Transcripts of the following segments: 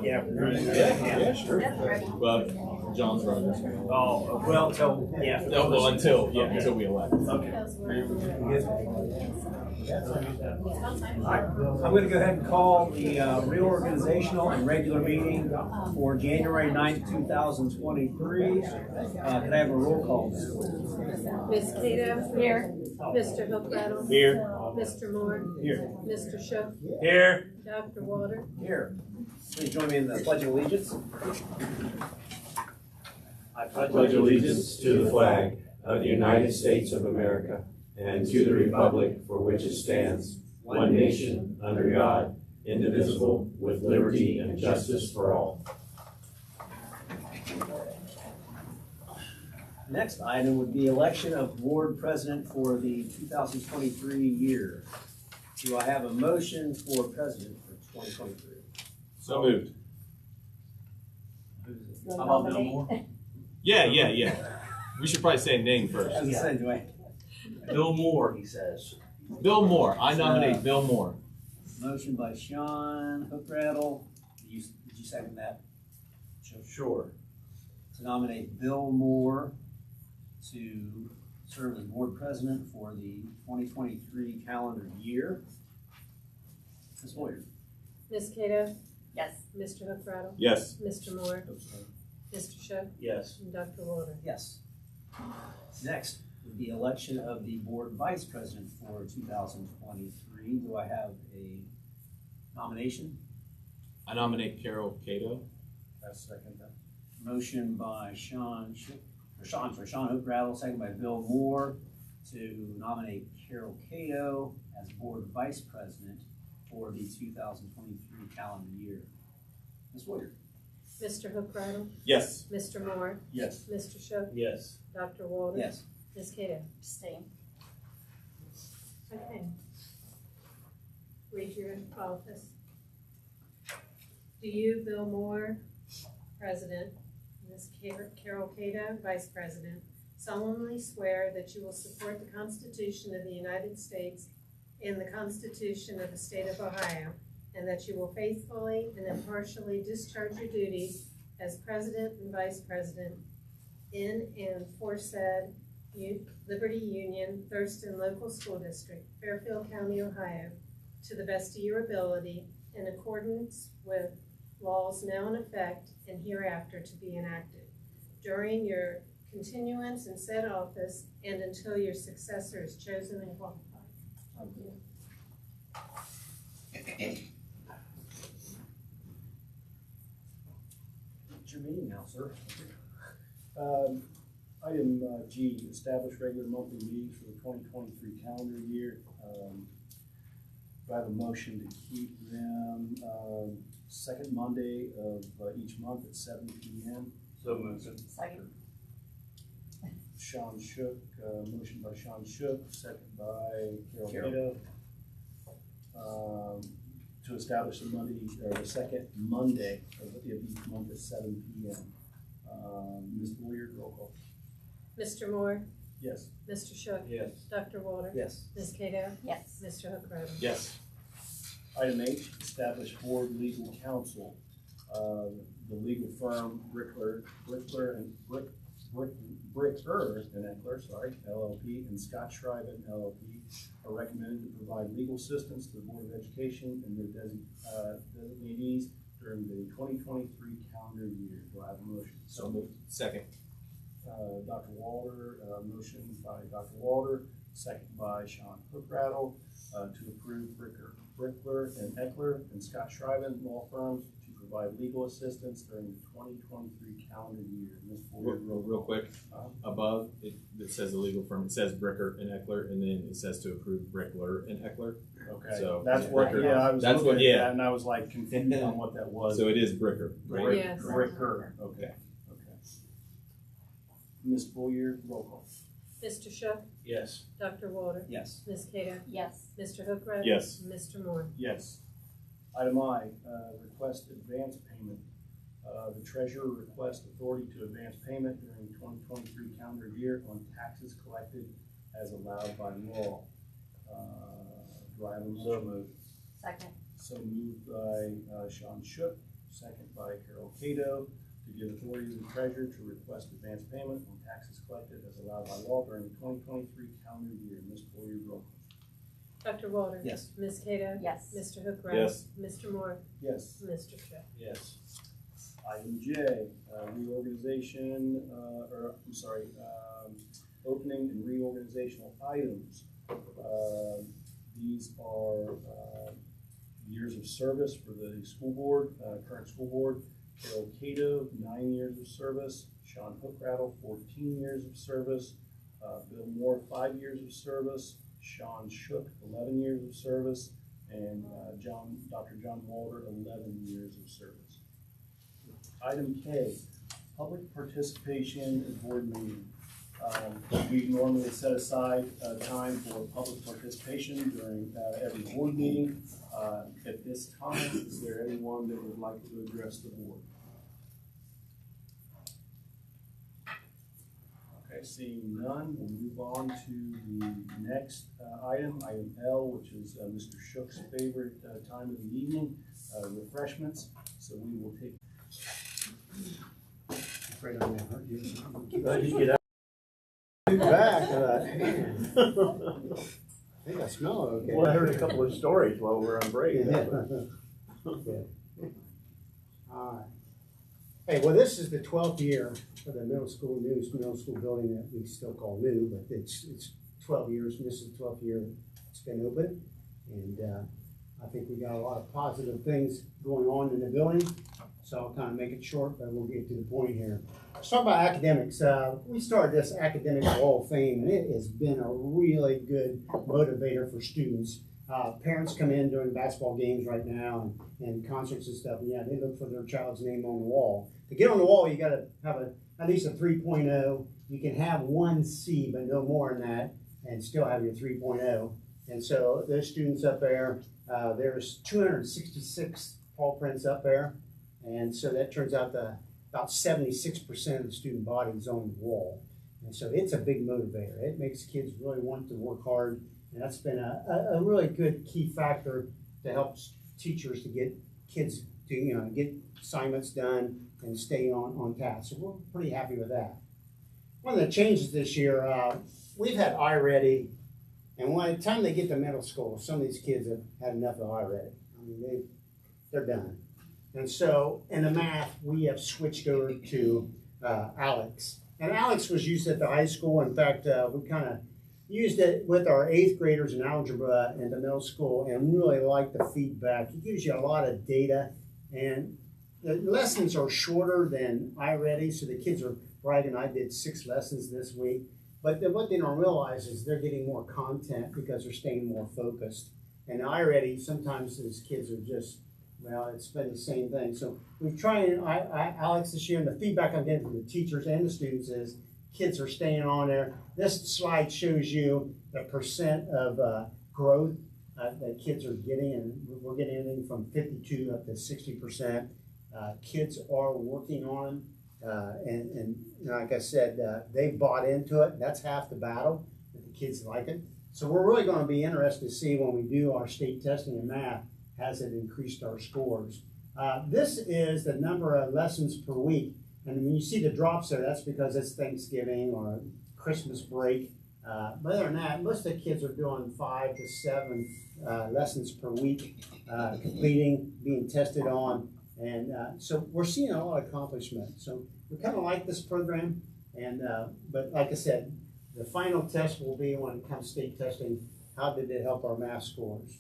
Yeah, sure. But John's running this one. Oh, well, Until we elect. Okay. All right, I'm going to go ahead and call the reorganizational and regular meeting for January 9th, 2023. Can I have a roll call? Ms. Cato? Here. Mr. Hookrattle? Here. Mr. Moore? Here. Mr. Shook? Here. Dr. Walter? Here. Please join me in the Pledge of Allegiance. I pledge allegiance to the flag of the United States of America and to the republic for which it stands, one nation, under God, indivisible, with liberty and justice for all. Next item would be election of board president for the 2023 year. Do I have a motion for president for 2023? So moved. How about Bill Moore? Yeah. We should probably say a name first. As I said, do I? Bill Moore, he says. Bill Moore. I nominate Bill Moore. Motion by Sean Hookrattle. Did you second that? Sure. To nominate Bill Moore to serve as board president for the 2023 calendar year. Ms. Boyer. Ms. Cato? Yes. Mr. Hookrattle? Yes. Mr. Moore? Mr. Shook? Yes. And Dr. Walter? Yes. Next would be election of the board vice president for 2023. Do I have a nomination? I nominate Carol Cato. That's second. Motion by Sean Hookrattle, second by Bill Moore to nominate Carol Cato as board vice president for the 2023 calendar year. Ms. Boyer. Mr. Hookrattle? Yes. Mr. Moore? Yes. Mr. Shook? Yes. Dr. Walter? Yes. Ms. Cato? Abstain. Okay. Read your office. Do you, Bill Moore, President, Ms. Carol Cato, Vice President, solemnly swear that you will support the Constitution of the United States and the Constitution of the State of Ohio, and that you will faithfully and impartially discharge your duties as President and Vice President in and for said Liberty Union-Thurston Local School District, Fairfield County, Ohio, to the best of your ability in accordance with laws now in effect and hereafter to be enacted during your continuance in said office and until your successor is chosen and qualified. It's your meeting now, sir. Item G, establish regular monthly meetings for the 2023 calendar year. Do I have a motion to keep them second Monday of each month at 7 p.m.? So moved. Second. Sean Shook, motion by Sean Shook, second by Carol Cato. To establish the second Monday of each month at 7 p.m. Ms. Boyer, roll call. Mr. Moore? Yes. Mr. Shook? Yes. Dr. Walter? Yes. Ms. Cato? Yes. Mr. Hookrattle? Yes. Item H, establish board legal counsel. The legal firm Bricker and Eckler, LLP, and Scott Schreiben, LLP, are recommended to provide legal assistance to the Board of Education and their designees during the 2023 calendar year. Do I have a motion? So moved. Second. Dr. Walter, motion by Dr. Walter, second by Sean Hookrattle, to approve Brickler and Eckler and Scott Schreiben law firms to provide legal assistance during the 2023 calendar year. Ms. Boyer, Real quick, above it says the legal firm. It says Bricker and Eckler, and then it says to approve Brickler and Eckler. Okay, So that's what. Bricker. Yeah, I was That's looking what. at Yeah, that and I was like confused on what that was. so it is Bricker. Right? Yes. Bricker. Okay. Okay. Ms. Boyer, roll call. Mr. Shook? Yes. Dr. Walter? Yes. Ms. Cato? Yes. Mr. Hookrattle? Yes. And Mr. Moore? Yes. Item I, request advance payment. The treasurer requests authority to advance payment during the 2023 calendar year on taxes collected as allowed by law. Do I have a motion? So moved. Second. So moved by Sean Shook, second by Cato to give authority to the treasurer to request advance payment on taxes collected as allowed by law during the 2023 calendar year. Ms. Boyer, roll. Dr. Walter? Yes. Ms. Cato? Yes. Mr. Hookrah? Yes. Mr. Moore? Yes. Mr. Shook? Yes. Item J, reorganization, opening and reorganizational items. These are years of service for the school board, current school board. Carol Cato, 9 years of service. Sean Hookrattle, 14 years of service. Bill Moore, 5 years of service. Sean Shook, 11 years of service. And Dr. John Walter, 11 years of service. Item K, public participation in board meeting. We normally set aside time for public participation during every board meeting. At this time, is there anyone that would like to address the board? Okay, seeing none, we'll move on to the next item, item L, which is Mr. Shook's favorite time of the evening, refreshments. So we will take. Afraid I'm gonna hurt you. Glad you get out. Back. I think I smell it okay. Well, I heard a couple of stories while we were on break. Okay. All right. Hey, well, this is the 12th year for the middle school building that we still call new, but it's 12 years, and this is the 12th year it's been open. And I think we got a lot of positive things going on in the building. So I'll kind of make it short, but we'll get to the point here. Let's talk about academics. We started this academic Hall of Fame, and it has been a really good motivator for students. Parents come in during basketball games right now and concerts and stuff, and yeah, they look for their child's name on the wall. To get on the wall, you got to have at least a 3.0. You can have 1 C, but no more than that, and still have your 3.0. And so those students up there, there's 266 paw prints up there. And so that turns out that about 76% of the student body is on the wall. And so it's a big motivator. It makes kids really want to work hard. And that's been a really good key factor to help teachers to get kids to get assignments done and stay on task. So we're pretty happy with that. One of the changes this year, we've had iReady. And by the time they get to middle school, some of these kids have had enough of iReady. I mean, they're done. And so in the math, we have switched over to Alex. And Alex was used at the high school. In fact, we kind of used it with our 8th graders in algebra in the middle school and really liked the feedback. It gives you a lot of data. And the lessons are shorter than iReady, so the kids are bragging, I did 6 lessons this week. But what they don't realize is they're getting more content because they're staying more focused. And iReady, sometimes those kids are just, well, it's been the same thing. So we've tried Alex this year, and the feedback I'm getting from the teachers and the students is kids are staying on there. This slide shows you the percent of growth that kids are getting, and we're getting anything from 52 up to 60%. Kids are working on, and like I said, they bought into it. That's half the battle, that the kids like it. So we're really going to be interested to see when we do our state testing in math, has it increased our scores. This is the number of lessons per week. And when you see the drops there, that's because it's Thanksgiving or Christmas break. But other than that, most of the kids are doing 5 to 7 lessons per week, completing, being tested on. And so we're seeing a lot of accomplishment. So we kind of like this program. And but like I said, the final test will be when it comes to state testing, how did it help our math scores?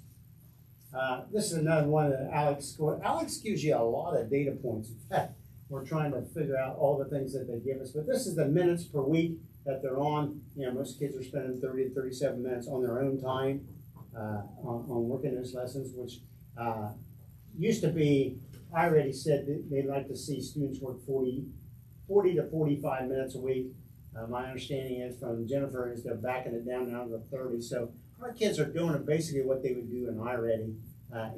This is another one that Alex scored. Alex gives you a lot of data points. In fact, we're trying to figure out all the things that they give us. But this is the minutes per week that they're on. Most kids are spending 30 to 37 minutes on their own time on working those lessons, which used to be, I already said that they'd like to see students work 40 to 45 minutes a week. My understanding is from Jennifer is they're backing it down now to 30. So our kids are doing basically what they would do in iReady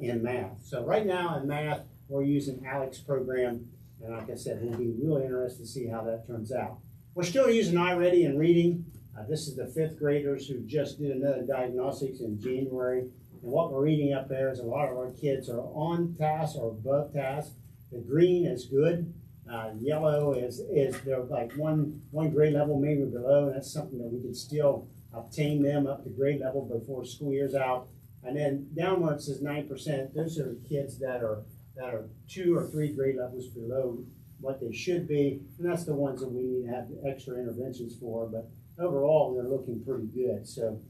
in math. So right now in math, we're using Alex program. And like I said, we'll be really interested to see how that turns out. We're still using iReady in reading. This is the 5th graders who just did another diagnostics in January. And what we're reading up there is a lot of our kids are on task or above task. The green is good. Yellow is they're like one grade level maybe below, and that's something that we could still obtain them up to grade level before school year's out. And then downwards is 9%. Those are kids that are 2 or 3 grade levels below what they should be, and that's the ones that we need to have extra interventions for. But overall, they're looking pretty good. So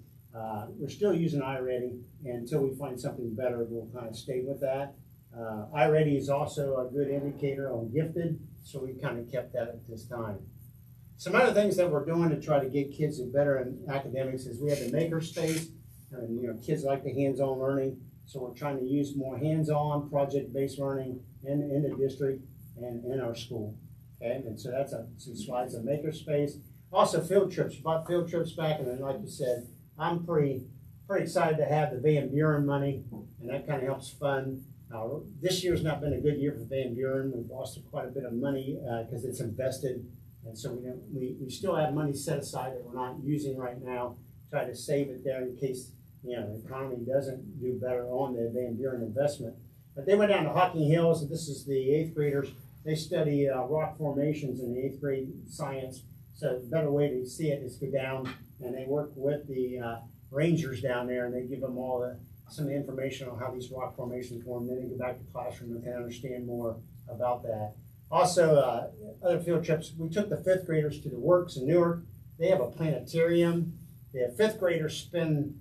we're still using iReady, and until we find something better, we'll kind of stay with that. iReady is also a good indicator on gifted, so we kind of kept that at this time. Some other things that we're doing to try to get kids better in academics is we have the maker space, and kids like the hands-on learning, so we're trying to use more hands-on project-based learning in the district and in our school. Okay, and so that's some slides of maker space. Also field trips, brought field trips back, and then like you said, I'm pretty excited to have the Van Buren money, and that kind of helps fund. This year's not been a good year for Van Buren. We've lost quite a bit of money because it's invested, and so we still have money set aside that we're not using right now. Try to save it there in case the economy doesn't do better on the Van Buren investment. But they went down to Hocking Hills, and this is the 8th graders. They study rock formations in the 8th grade science. So the better way to see it is go down, and they work with the rangers down there, and they give them all some information on how these rock formations form. Then they go back to the classroom and can understand more about that. Also, other field trips, we took the 5th graders to the Works in Newark. They have a planetarium. The 5th graders spend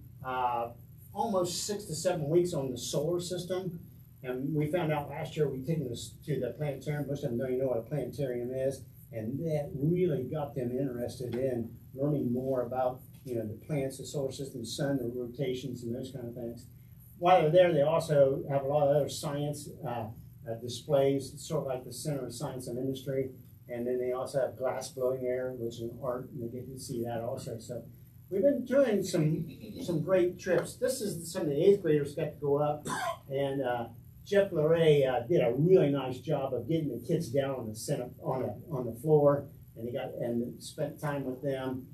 almost 6 to 7 weeks on the solar system. And we found out last year we taken this to the planetarium. Most of them don't even know what a planetarium is. And that really got them interested in learning more about the planets, the solar system, the sun, the rotations, and those kind of things. While they're there, they also have a lot of other science displays, sort of like the Center of Science and Industry. And then they also have glass blowing air, which is art, and they get to see that also. So we've been doing some great trips. This is some of the 8th graders got to go up, and Jeff Luray did a really nice job of getting the kids down on the floor, and spent time with them.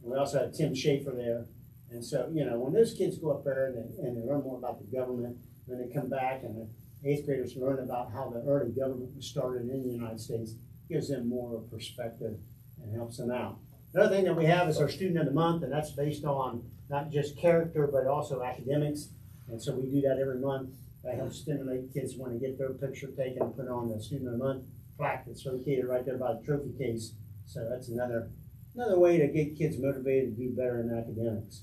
We also had Tim Schaefer there, and so when those kids go up there and they learn more about the government, when they come back and the 8th graders learn about how the early government was started in the United States, gives them more of a perspective and helps them out. Another thing that we have is our Student of the Month, and that's based on not just character but also academics, and so we do that every month. That helps stimulate kids when they get their picture taken and put on the Student of the Month plaque that's located right there by the trophy case. So that's another way to get kids motivated to do better in academics.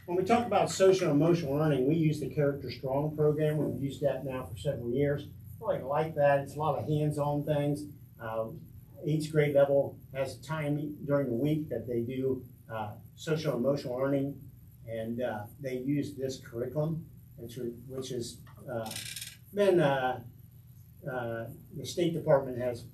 When we talk about social and emotional learning, we use the Character Strong program. We've used that now for several years. Really like that. It's a lot of hands-on things. Each grade level has time during the week that they do social and emotional learning, and they use this curriculum, which has been the State Department has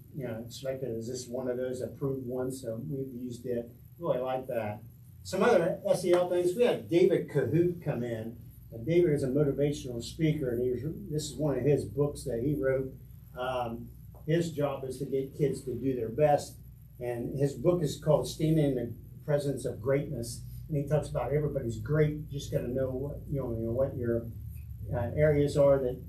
selected as this one of those approved ones, so we've used it. Really like that. Some other SEL things, we had David Cahoot come in. And David is a motivational speaker, and this is one of his books that he wrote. His job is to get kids to do their best, and his book is called Standing in the Presence of Greatness, and he talks about everybody's great. You just got to know what your areas are that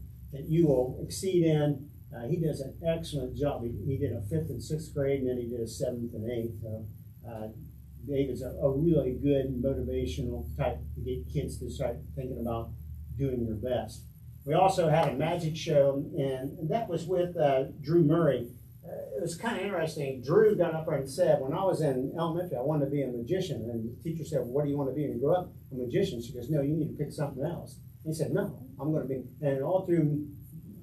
you will exceed in. He does an excellent job. He did a 5th and 6th grade, and then he did a 7th and 8th. So David's a really good motivational type to get kids to start thinking about doing their best. We also had a magic show, and that was with Drew Murray. It was kind of interesting. Drew got up there and said, when I was in elementary, I wanted to be a magician. And the teacher said, what do you want to be when you grow up? A magician. She goes, no, you need to pick something else. And he said, no, I'm going to be. And all through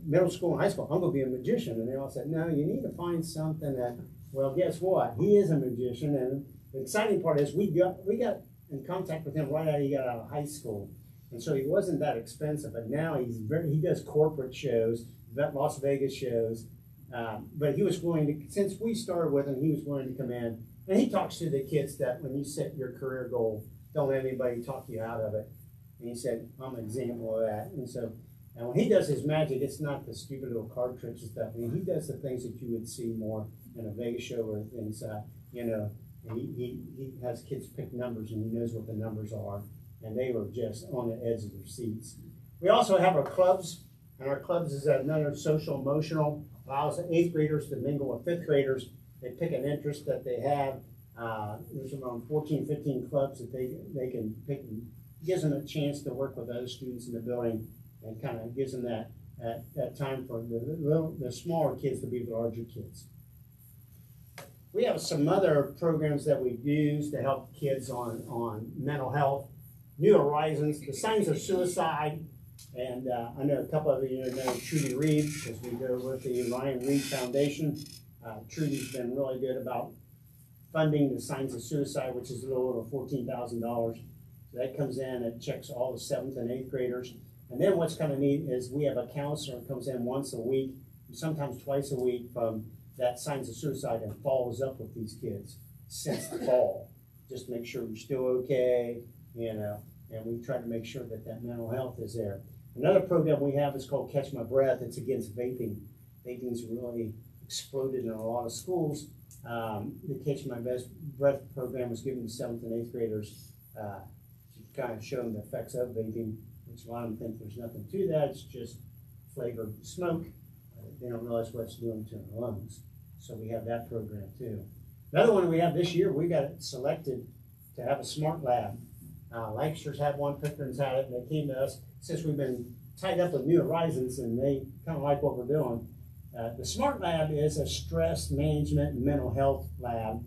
middle school and high school, I'm going to be a magician. And they all said, no, you need to find something that, well, guess what? He is a magician. And the exciting part is we got in contact with him right after he got out of high school. And so he wasn't that expensive, but now he does corporate shows, Las Vegas shows. But he was willing to, since we started with him, he was willing to come in. And he talks to the kids that when you set your career goal, don't let anybody talk you out of it. And he said, I'm an example of that. And when he does his magic, it's not the stupid little card tricks and stuff. I mean, he does the things that you would see more in a Vegas show or things, he has kids pick numbers and he knows what the numbers are. And they were just on the edge of their seats. We also have our clubs. And our clubs is another social emotional, allows the 8th graders to mingle with 5th graders. They pick an interest that they have. There's around 14, 15 clubs that they can pick, and gives them a chance to work with other students in the building, and kind of gives them that time for the smaller kids to be the larger kids. We have some other programs that we use to help kids on mental health. New Horizons, the signs of suicide, and I know a couple of you know Trudy Reed, because we go with the Ryan Reed Foundation. Trudy's been really good about funding the signs of suicide, which is a little over $14,000. So that comes in, it checks all the 7th and 8th graders. And then what's kind of neat is we have a counselor who comes in once a week, sometimes twice a week, from that signs of suicide, and follows up with these kids since the fall. Just make sure you're still okay, you know, and we try to make sure that that mental health is there. Another program we have is called Catch My Breath. It's against vaping. Vaping's really exploded in a lot of schools. The Catch My Breath program was given to 7th and 8th graders to kind of show them the effects of vaping, which a lot of them think there's nothing to that. It's just flavored smoke. They don't realize what it's doing to their lungs. So we have that program too. Another one we have this year, we got selected to have a smart lab. Lancaster's had one, Pickering's had it, and they came to us since we've been tied up with New Horizons, and they kind of like what we're doing. The Smart Lab is a stress management and mental health lab.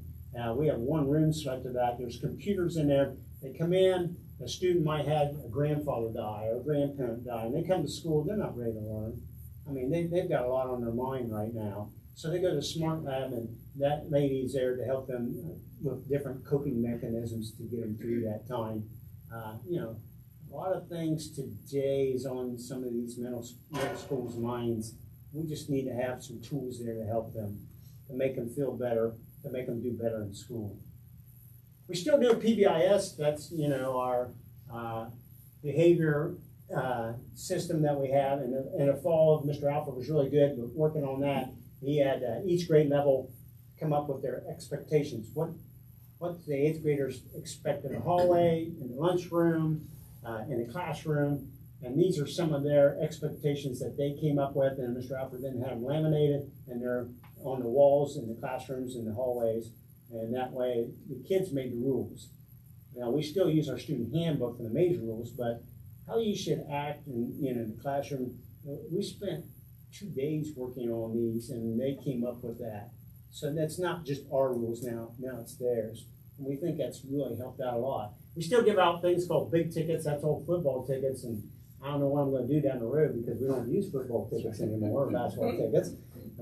We have one room selected that. There's computers in there. They come in, a student might have a grandfather die or a grandparent die, and they come to school, they're not ready to learn. I mean, they've got a lot on their mind right now. So they go to Smart Lab, and that lady's there to help them with different coping mechanisms to get them through that time. You know, a lot of things today is on some of these middle schools' minds. We just need to have some tools there to help them, to make them feel better, to make them do better in school. We still do PBIS. That's, you know, our behavior system that we have. In the fall, Mr. Alford was really good with working on that. He had each grade level come up with their expectations. What the 8th graders expect in the hallway, in the lunchroom, in the classroom. And these are some of their expectations that they came up with, and Mr. Alford then had them laminated, and they're on the walls in the classrooms and the hallways. And that way, the kids made the rules. Now, we still use our student handbook for the major rules, but how you should act in the classroom, we spent 2 days working on these, and they came up with that. So that's not just our rules now it's theirs. And we think that's really helped out a lot. We still give out things called big tickets, that's all football tickets, and I don't know what I'm going to do down the road because we don't use football tickets anymore, or basketball tickets.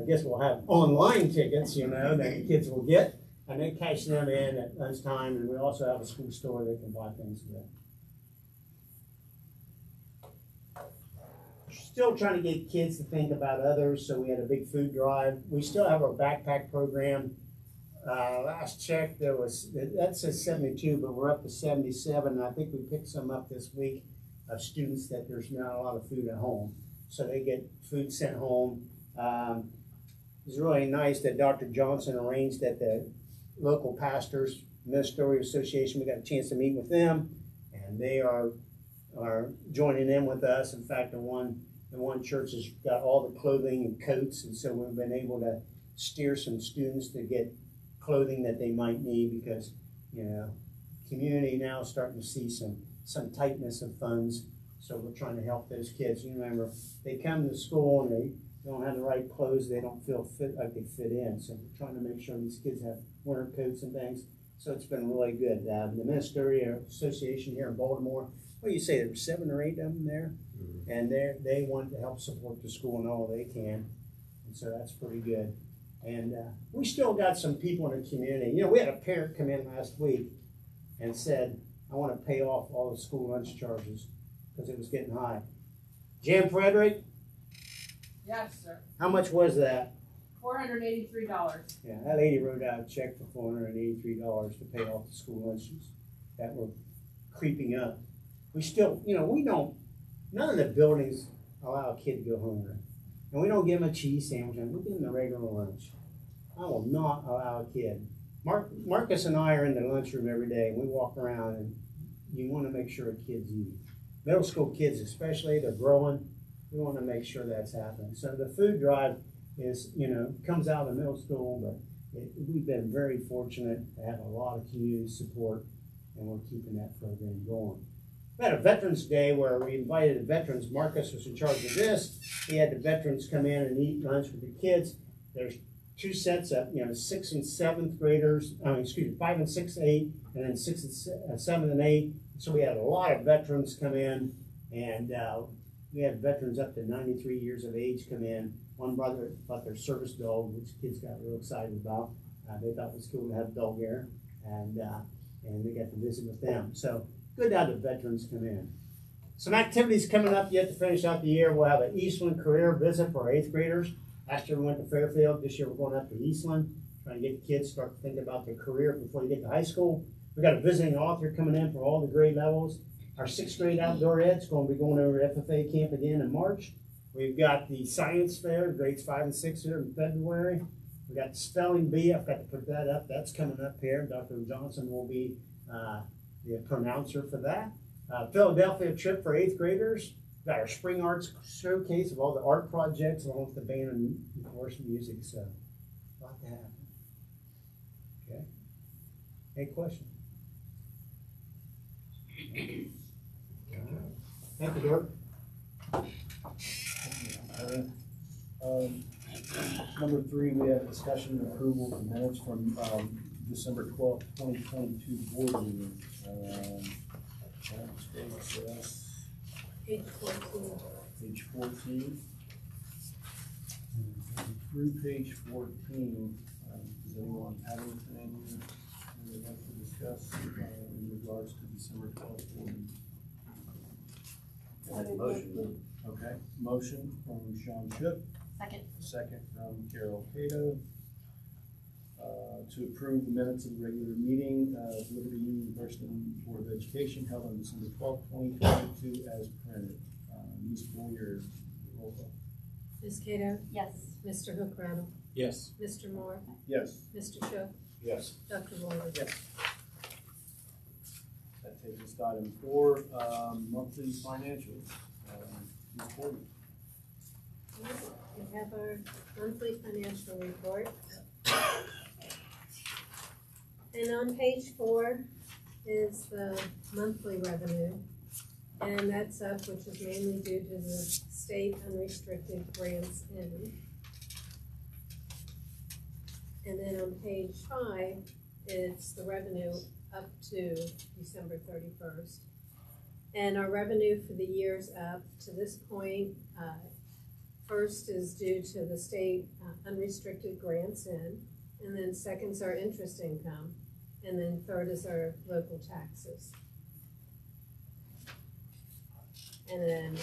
I guess we'll have online tickets, you know, that kids will get, and they cash them in at lunchtime, and we also have a school store they can buy things with. Still trying to get kids to think about others, so we had a big food drive. We still have our backpack program. Last check, that says 72, but we're up to 77, and I think we picked some up this week of students that there's not a lot of food at home. So they get food sent home. It was really nice that Dr. Johnson arranged that the local pastors, Ministerial Association, we got a chance to meet with them, and they are joining in with us. In fact, the one church has got all the clothing and coats, and so we've been able to steer some students to get clothing that they might need because, you know, community now is starting to see some tightness of funds. So we're trying to help those kids. You remember, they come to school and they don't have the right clothes, they don't feel like they fit in. So we're trying to make sure these kids have winter coats and things. So it's been really good. The Ministerial Association here in Baltimore, what do you say, there were 7 or 8 of them there? Mm-hmm. And they want to help support the school and all they can. And so that's pretty good. And we still got some people in the community. You know, we had a parent come in last week and said, I want to pay off all the school lunch charges because it was getting high. Jan Frederick? Yes, sir. How much was that? $483. Yeah, that lady wrote out a check for $483 to pay off the school lunches that were creeping up. We still, you know, none of the buildings allow a kid to go hungry. And we don't give them a cheese sandwich, and we give them a regular lunch. I will not allow a kid. Marcus and I are in the lunchroom every day, and we walk around, and you want to make sure kids eat. Middle school kids especially, they're growing. we want to make sure that's happening. So the food drive is, comes out of middle school, but we've been very fortunate to have a lot of community support, and we're keeping that program going. We had a Veterans Day where we invited the veterans. Marcus was in charge of this. He had the veterans come in and eat lunch with the kids. There's two sets of, 6th and 7th graders, 5 and 6, 8, and then 6 and 7 and 8. So we had a lot of veterans come in, and we had veterans up to 93 years of age come in. One brother bought their service dog, which kids got real excited about. They thought it was cool to have dog hair, and they got to visit with them. So good to have the veterans come in. Some activities coming up yet to finish out the year. We'll have an Eastland career visit for our 8th graders. Last year we went to Fairfield. This year we're going up to Eastland, trying to get the kids to start thinking about their career before they get to high school. We got a visiting author coming in from all the grade levels. Our 6th grade outdoor ed's going to be going over to FFA camp again in March. We've got the science fair, grades 5 and 6 here in February. We got the spelling bee. I've got to put that up. That's coming up here. Dr. Johnson will be the pronouncer for that. Philadelphia trip for 8th graders. Got our spring arts showcase of all the art projects along with the band and of course music. So a lot to happen. Okay. Any questions? Thank you, Dirk. Number 3, we have discussion and approval of minutes from December 12th, 2022 board meeting. Page 14. Page 14. Through page 14, does anyone have anything they'd like to discuss in regards to December 12th board meeting? Motion. Okay, motion from Sean Shook, Second. second from Carol Cato, to approve the minutes of the regular meeting of Liberty Union-Thurston Board of Education held on December 12th, 2022 as printed. Ms. Boyer, roll call. Ms. Cato? Yes. Mr. Hookrattle? Yes. Mr. Moore? Yes. Mr. Shook? Yes. Dr. Waller? Yes. That takes us to item 4, monthly financials. Ms. Boyer. We have our monthly financial report. And on page 4 is the monthly revenue. And that's up, which is mainly due to the state unrestricted grants in. And then on page 5, it's the revenue up to December 31st. And our revenue for the year's up to this point, first is due to the state unrestricted grants in, and then second's our interest income, and then third is our local taxes. And then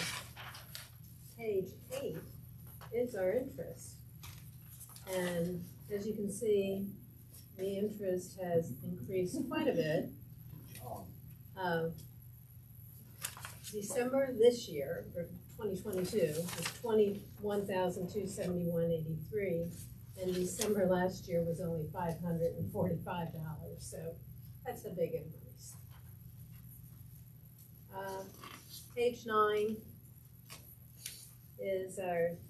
page 8 is our interest. And as you can see, the interest has increased quite a bit. December this year, or 2022, was $21,271.83, and December last year was only $545. So that's a big increase. Page 9 is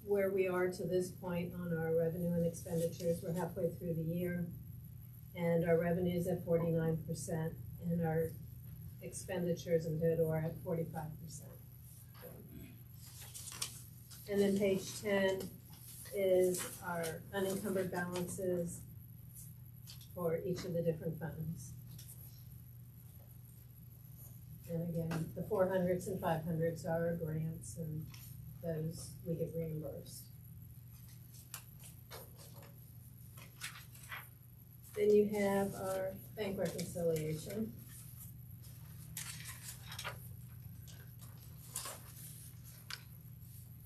where we are to this point on our revenue and expenditures. We're halfway through the year, and our revenue is at 49%, and our expenditures in total are at 45%. And then page 10 is our unencumbered balances for each of the different funds. And again, the 400s and 500s are our grants, and those we get reimbursed. Then you have our bank reconciliation.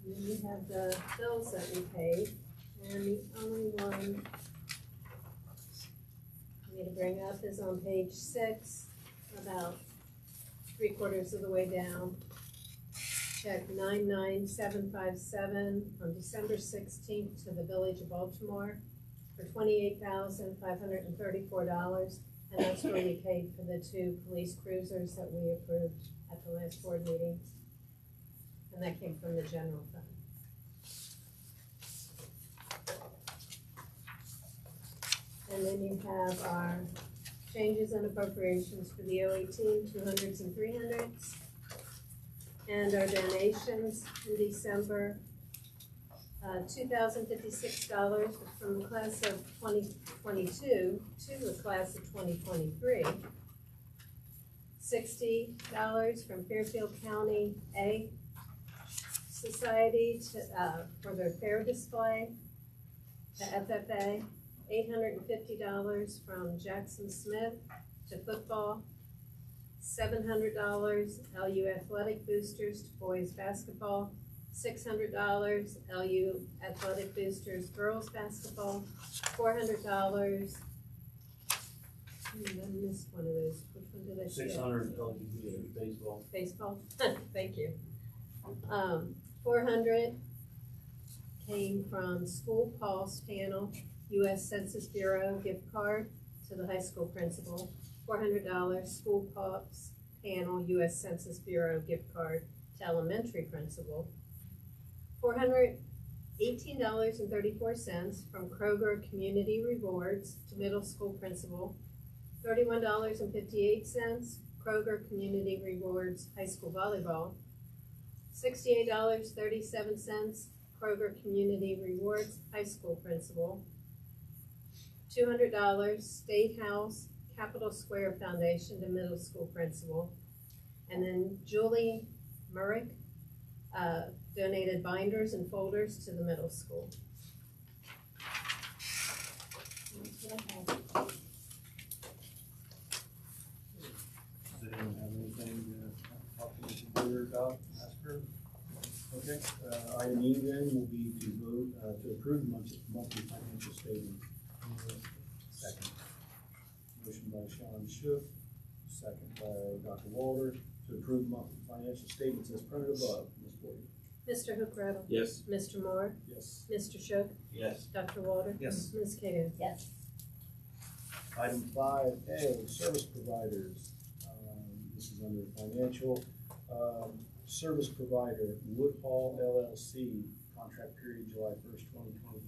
And then you have the bills that we paid, and the only one I need to bring up is on page 6, about 3/4 of the way down. Check 99757 on December 16th to the Village of Baltimore for $28,534, and that's where we paid for the 2 police cruisers that we approved at the last board meeting. and that came from the general fund. And then you have our changes and appropriations for the 018, 200s and 300s. And our donations in December, $2,056 from the class of 2022 to the class of 2023. $60 from Fairfield County A Society to, for their fair display, to FFA. $850 from Jackson Smith to football. $700 LU athletic boosters to boys basketball. $600 LU athletic boosters girls basketball. $400. I missed one of those. Which one did I say? 600 LGBT baseball. Baseball. Thank you. 400 came from School Pulse Panel, U.S. Census Bureau gift card to the high school principal. $400 School Pulse Panel, U.S. Census Bureau gift card to elementary principal. $418.34 from Kroger Community Rewards to middle school principal. $31.58 Kroger Community Rewards high school volleyball. $68.37 Kroger Community Rewards high school principal. $200 State House Capitol Square Foundation to middle school principal. And then Julie Murrick donated binders and folders to the middle school. That's what I have. Does anyone have anything to talk to Mr. Boyer about, ask her? Okay, item E then will be to vote, to approve the monthly financial statement. Second. Motion by Sean Shook, second by Dr. Walter, to approve monthly financial statements as printed above. Ms. Boyer? Mr. Hookrattle? Yes. Mr. Moore? Yes. Mr. Shook? Yes. Dr. Walter? Yes. Ms. Cato? Yes. Item 5A, service providers. This is under financial. Service provider, Woodhall LLC, contract period July 1st,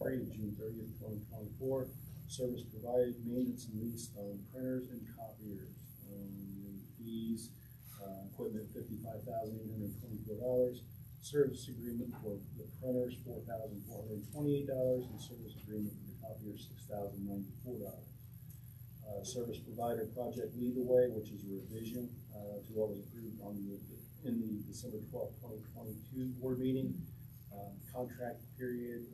2023 to June 30th, 2024. Service provided, maintenance and lease on printers and copiers. Fees, equipment $55,824. Service agreement for the printers $4,428, and service agreement for the copiers $6,094. Service provider project Lead the Way, which is a revision to what was approved in the December 12th, 2022 board meeting. Contract period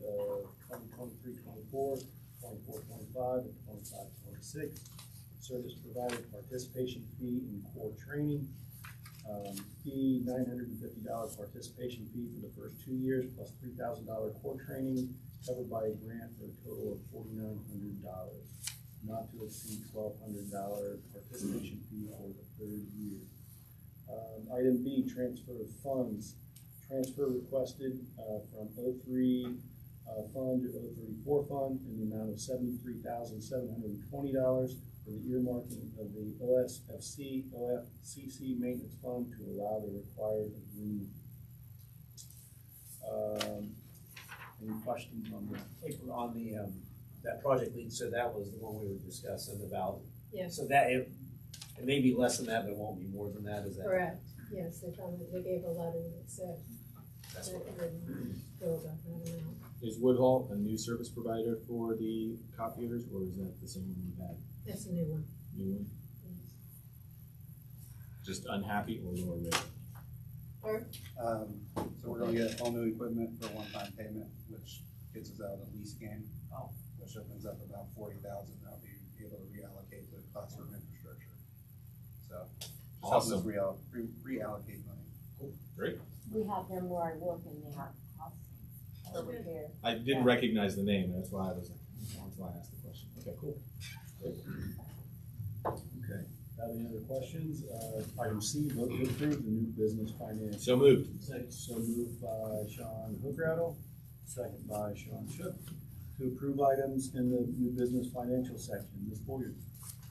2023-24, 24-25, and 25-26. Service provider participation fee in core training. Fee $950 participation fee for the first 2 years plus $3,000 core training covered by a grant for a total of $4,900. Not to exceed $1,200 participation fee for the third year. Item B, transfer of funds. Transfer requested from 03 fund to 034 fund in the amount of $73,720 for the earmarking of the OFCC maintenance fund to allow the required agreement. Any questions on that? On the, that project lead, so that was the one we were discussing about. Yes. So that, it may be less than that, but it won't be more than that, is that? Correct. Yes, they gave a letter that said That's that what. it would go about that amount. Is Woodhall a new service provider for the copiers, or is that the same one we've had? That's a new one. New one? Yes. Just unhappy or lower rate? Or, So we're gonna get all new equipment for a one-time payment, which gets us out of the lease game. Oh. Which opens up about 40,000 that'll be able to reallocate to classroom infrastructure. So, just helping us Awesome. reallocate money. Cool, great. We have them where I work in the house over here. I didn't recognize the name, that's why I was, that's why I asked the question. Okay, cool. Great. Okay, have any other questions? Item C, vote to approve the new business finance. So moved. So moved by Sean Hookrattle, second by Sean Shook. To approve items in the new business financial section. Ms. Boyer?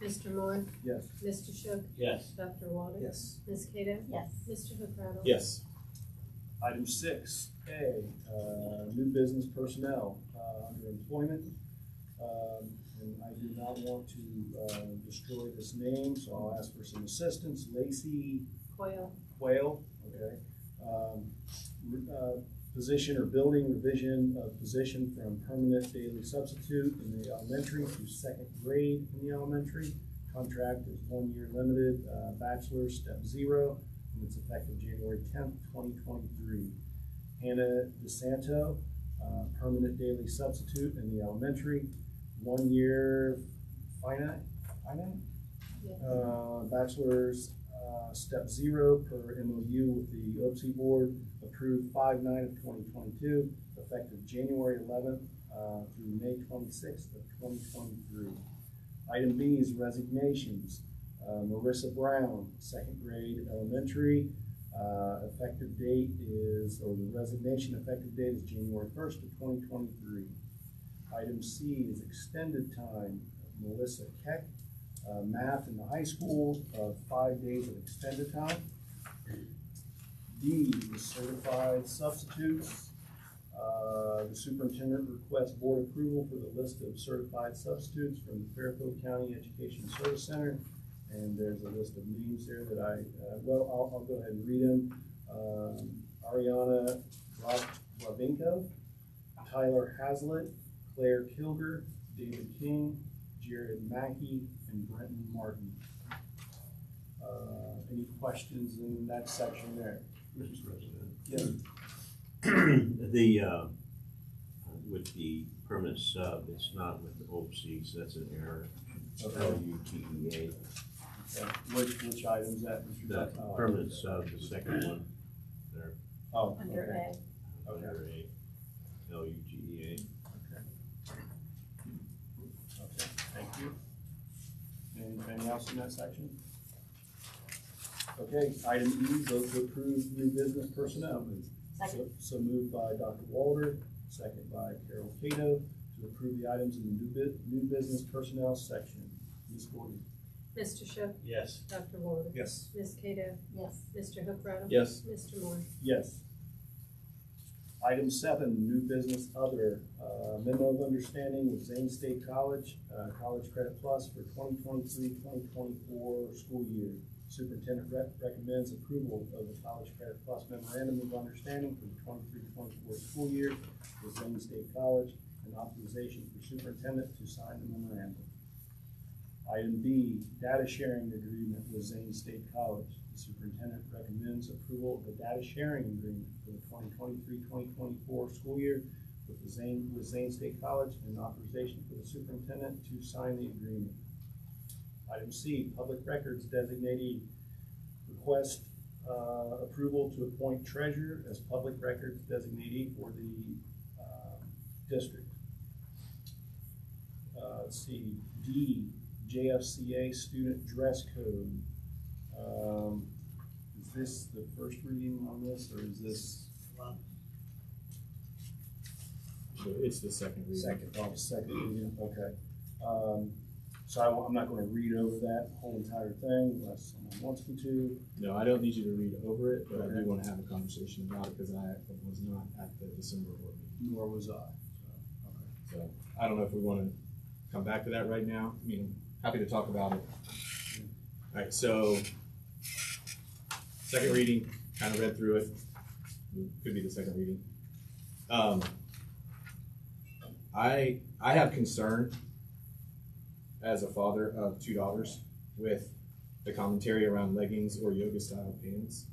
Mr. Moore? Yes. Mr. Shook? Yes. Dr. Walter? Yes. Ms. Cato? Yes. Mr. Hookrattle? Yes. Item 6A, new business personnel, under employment. And I do not want to destroy this name, so I'll ask for some assistance. Lacey Coyle. Quayle, okay. Position or building revision of position from permanent daily substitute in the elementary to second grade in the elementary. Contract is 1 year limited, bachelor's, step 0, and it's effective January 10th, 2023. Hannah DeSanto, permanent daily substitute in the elementary, 1 year finite? Yes. Bachelor's, step 0 per MOU with the OPSI board, approved 5/9 of 2022, effective January 11th through May 26th of 2023. Item B is resignations. Marissa Brown, second grade elementary, effective date is, or the resignation effective date is January 1st of 2023. Item C is extended time. Melissa Keck, math in the high school, 5 days of extended time. D is certified substitutes. The superintendent requests board approval for the list of certified substitutes from the Fairfield County Education Service Center. And there's a list of names there that I'll go ahead and read them. Ariana Ravinko, Tyler Hazlitt, Claire Kilger, David King, Jared Mackey, and Brenton Martin. Any questions in that section there? Mr. President. Yeah. With the permanent sub, it's not with the OPSI, so that's an error. Okay. LUTEA. Okay. Which item's that, Mr. The Tuck? permanent sub, the second one, there, Oh, Under okay. A. under A, LUTEA. Okay. Okay, thank you. Anything else in that section? Okay, item E, vote to approve new business personnel. Second. So moved by Dr. Walter, second by Carol Cato, to approve the items in the new business personnel section. Ms. Gordon? Mr. Shook? Yes. Dr. Walter? Yes. Ms. Cato? Yes. Mr. Hookrattle? Yes. Mr. Moore? Yes. Item 7, new business other, memo of understanding with Zane State College, College Credit Plus for 2023-2024 school year. Superintendent recommends approval of the College Credit Plus memorandum of understanding for the 23-24 school year with Zane State College, and authorization for superintendent to sign the memorandum. Item B, data sharing agreement with Zane State College. The superintendent recommends approval of the data sharing agreement for the 2023-2024 school year with Zane State College, and authorization for the superintendent to sign the agreement. Item C, public records designatee, request approval to appoint treasurer as public records designatee for the district. Let's see, D, JFCA student dress code. Is this the first reading on this, or is this? It's the second reading. Second reading, okay. So I'm not gonna read over that whole entire thing unless someone wants me to. No, I don't need you to read over it, but I Okay. do want to have a conversation about it because I was not at the December board meeting. Nor was I, so, So I don't know if we want to come back to that right now. I mean, I'm happy to talk about it. All right, so second reading, kind of read through it. Could be the second reading. I have concern as a father of 2 daughters with the commentary around leggings or yoga style pants.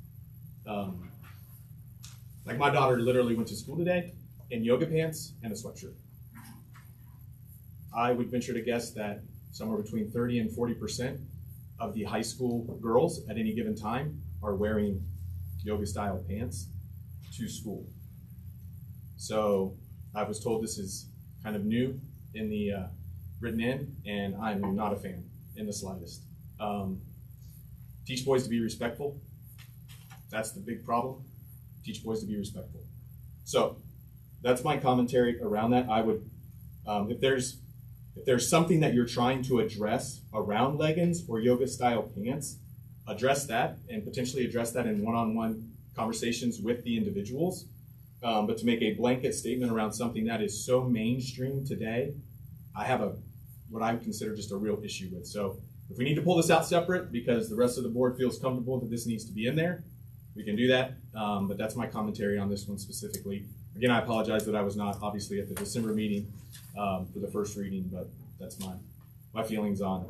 Like my daughter literally went to school today in yoga pants and a sweatshirt. I would venture to guess that somewhere between 30 and 40% of the high school girls at any given time are wearing yoga style pants to school. So I was told this is kind of new in the written in, and I'm not a fan in the slightest. Teach boys to be respectful. That's the big problem. Teach boys to be respectful. So that's my commentary around that. I would, if there's something that you're trying to address around leggings or yoga style pants, address that and potentially address that in one-on-one conversations with the individuals. But to make a blanket statement around something that is so mainstream today, I have what I would consider just a real issue with. So if we need to pull this out separate because the rest of the board feels comfortable that this needs to be in there, we can do that. But that's my commentary on this one specifically. Again, I apologize that I was not obviously at the December meeting for the first reading, but that's my feelings on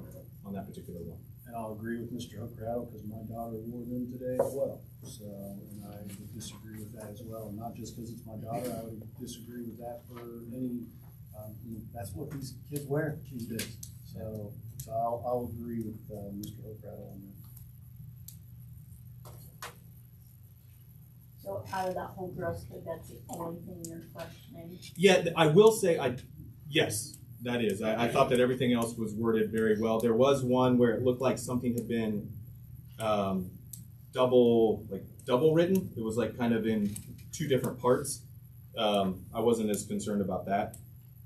that particular one. And I'll agree with Mr. Hooker because my daughter wore them today as well. So, and I would disagree with that as well. And not just because it's my daughter, I would disagree with that for any, that's what these kids wear these days. So I'll agree with Mr. Hooker on that. So out of that whole dress code, that's the only thing you're questioning? Yeah, I will say, yes, that is. I thought that everything else was worded very well. There was one where it looked like something had been double written. It was like kind of in two different parts. I wasn't as concerned about that.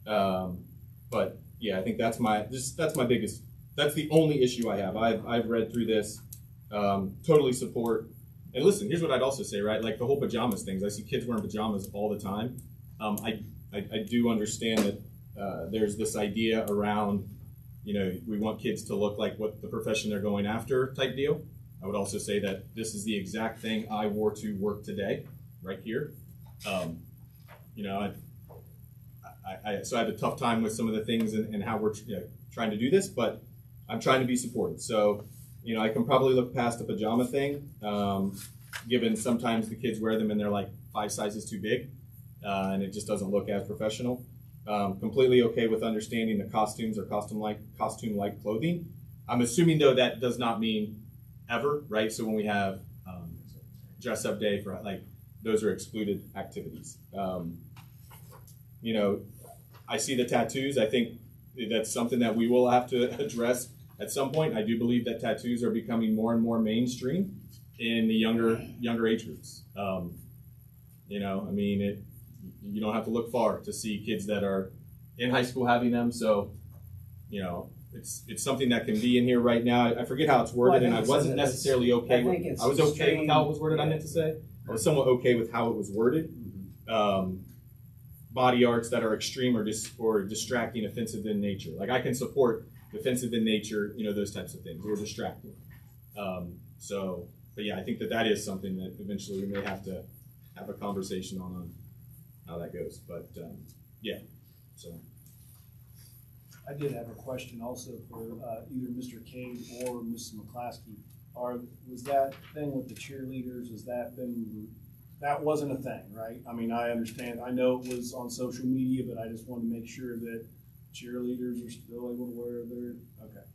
But yeah, I think that's my biggest, that's the only issue I have. I've read through this, totally support. And listen, here's what I'd also say, right? Like the whole pajamas things. I see kids wearing pajamas all the time. I do understand that there's this idea around, we want kids to look like what the profession they're going after type deal. I would also say that this is the exact thing I wore to work today, right here. So I have a tough time with some of the things and how we're trying to do this, but I'm trying to be supportive. So, I can probably look past the pajama thing, given sometimes the kids wear them and they're like 5 sizes too big, and it just doesn't look as professional. Completely okay with understanding the costumes or costume-like clothing. I'm assuming though that does not mean ever, right? So when we have dress-up day for those are excluded activities. I see the tattoos. I think that's something that we will have to address at some point. I do believe that tattoos are becoming more and more mainstream in the younger age groups. You don't have to look far to see kids that are in high school having them. So, it's something that can be in here right now. I forget how it's worded, and I wasn't necessarily okay with. I was okay with how it was worded. I meant to say I was somewhat okay with how it was worded. Body arts that are extreme or distracting, offensive in nature. Like I can support offensive in nature, those types of things, or distracting. But yeah, I think that is something that eventually we may have to have a conversation on how that goes. But yeah, so. I did have a question also for either Mr. Cade or Mrs. McClaskey. Was that thing with the cheerleaders, that wasn't a thing, right? I mean, I understand, I know it was on social media, but I just wanted to make sure that cheerleaders are still able to wear their, okay.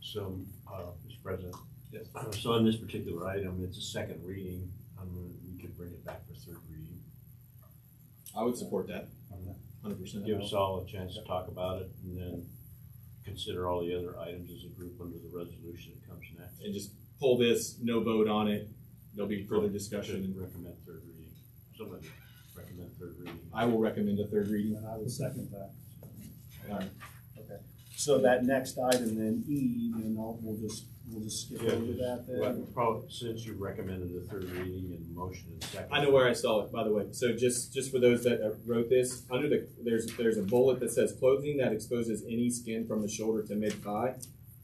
So, Mr. President. Yes. So on this particular item, it's a second reading. We could bring it back for third reading. I would support that, 100%. Give us all a chance to talk about it, and then consider all the other items as a group under the resolution that comes next. And just pull this, no vote on it. There'll be further discussion. And recommend third reading. Somebody recommend third reading. I will recommend a third reading. And I would second that. All right. Okay. So that next item then, E, then we'll just skip over that then. Well, probably since you recommended a third reading and motion and second. I know where I saw it, by the way. So just for those that wrote this, there's a bullet that says clothing that exposes any skin from the shoulder to mid-thigh.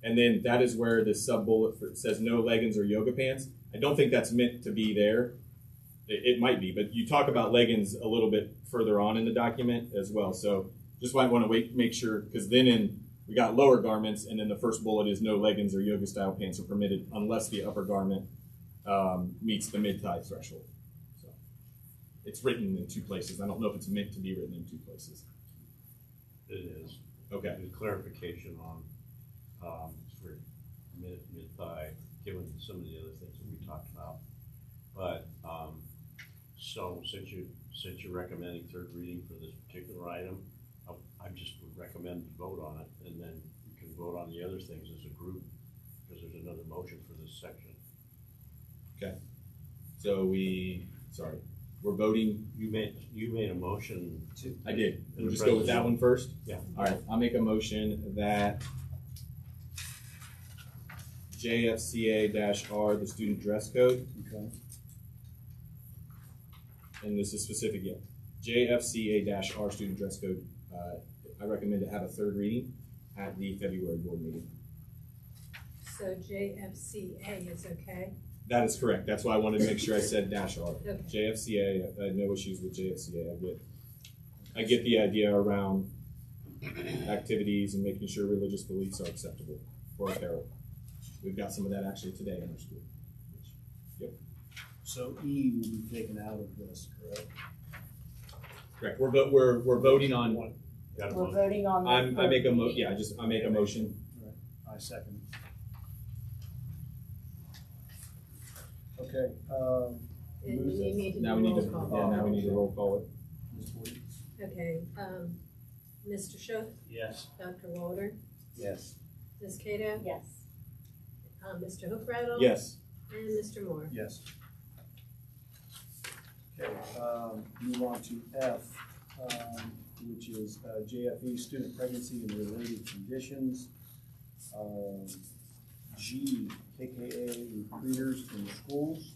And then that is where the sub-bullet says no leggings or yoga pants. I don't think that's meant to be there. It might be, but you talk about leggings a little bit further on in the document as well. So just might want to make sure, because then we got lower garments, and then the first bullet is no leggings or yoga style pants are permitted unless the upper garment meets the mid-thigh threshold. So it's written in two places. I don't know if it's meant to be written in two places. It is. Okay. The clarification on for mid-thigh, given some of the other things that we talked about. But so since you're recommending third reading for this particular item, I just would recommend to vote on it, and then you can vote on the other things as a group, because there's another motion for this section. Okay. So we're voting. You made a motion. I did. We'll just go with that one first? Yeah. All right. I'll make a motion that JFCA-R, the student dress code, Okay. and this is specific yet. JFCA-R, student dress code. I recommend to have a third reading at the February board meeting. So JFCA is okay? That is correct. That's why I wanted to make sure I said -R. Okay. JFCA, I had no issues with JFCA. I get the idea around activities and making sure religious beliefs are acceptable for a carol. We've got some of that actually today in our school. So E will be taken out of this, correct? Correct. We're voting on. We're voting on. the I make a third I make a motion. I second. Okay, And you need to do Now we need roll to, call. now we need to roll call it. Ms. Boyd? Okay, Mr. Shook, Yes. Dr. Walter, Yes. Ms. Cato, Yes. Mr. Hookrattle. Yes. And Mr. Moore. Yes. Okay, move on to F, which is JFE, student pregnancy and related conditions. G, KKA, recruiters in schools.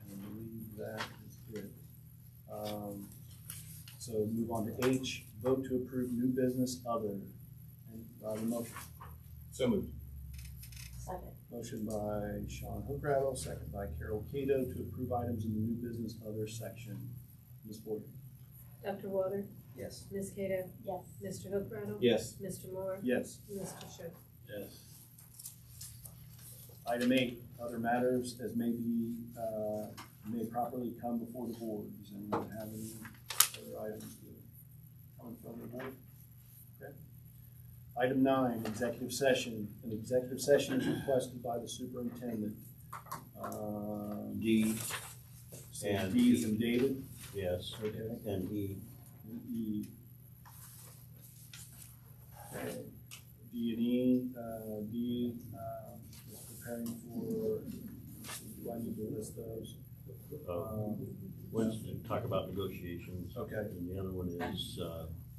And I believe that is it. So move on to H, vote to approve new business other. And the motion. So moved. Second. Motion by Sean Hookrattle, second by Carol Cato to approve items in the new business other section. Ms. Boyd? Dr. Walter, Yes. Ms. Cato, Yes. Mr. Hookrattle. Yes. Mr. Moore. Yes. Mr. Shook. Yes. Item 8, other matters as may be, may properly come before the board. Does anyone have any other items to come in front of the board? Okay. Item 9, executive session. An executive session is requested by the superintendent. D, So and D is in David. yes, Okay. and E. And E. Okay. D and E, D, is preparing for, do I need to list those? One's to talk about negotiations. Okay. And the other one is,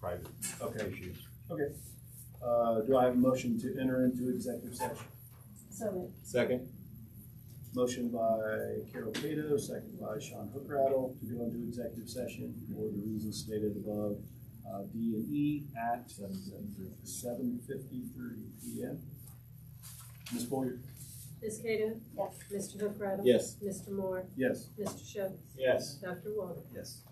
private Okay. issues. Okay. Do I have a motion to enter into executive session? So moved. Second. Motion by Carol Cato, second by Sean Hookrattle to go into executive session for the reasons stated above, D and E at 7:53 PM. Ms. Boyd? Ms. Cato, Yes. Mr. Hookrattle. Yes. Mr. Moore, Yes. Mr. Shook, Yes. Dr. Walter. Yes.